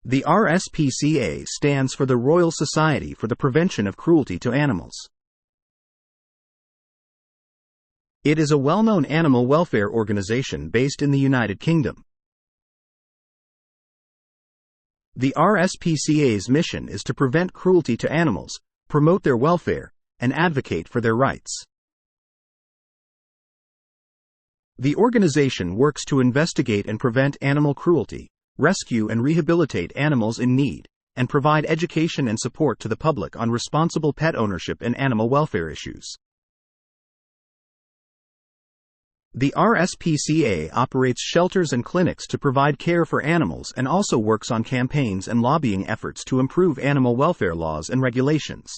The RSPCA stands for the Royal Society for the Prevention of Cruelty to Animals. It is a well-known animal welfare organization based in the United Kingdom. The RSPCA's mission is to prevent cruelty to animals, promote their welfare, and advocate for their rights. The organization works to investigate and prevent animal cruelty, rescue and rehabilitate animals in need, and provide education and support to the public on responsible pet ownership and animal welfare issues. The RSPCA operates shelters and clinics to provide care for animals and also works on campaigns and lobbying efforts to improve animal welfare laws and regulations.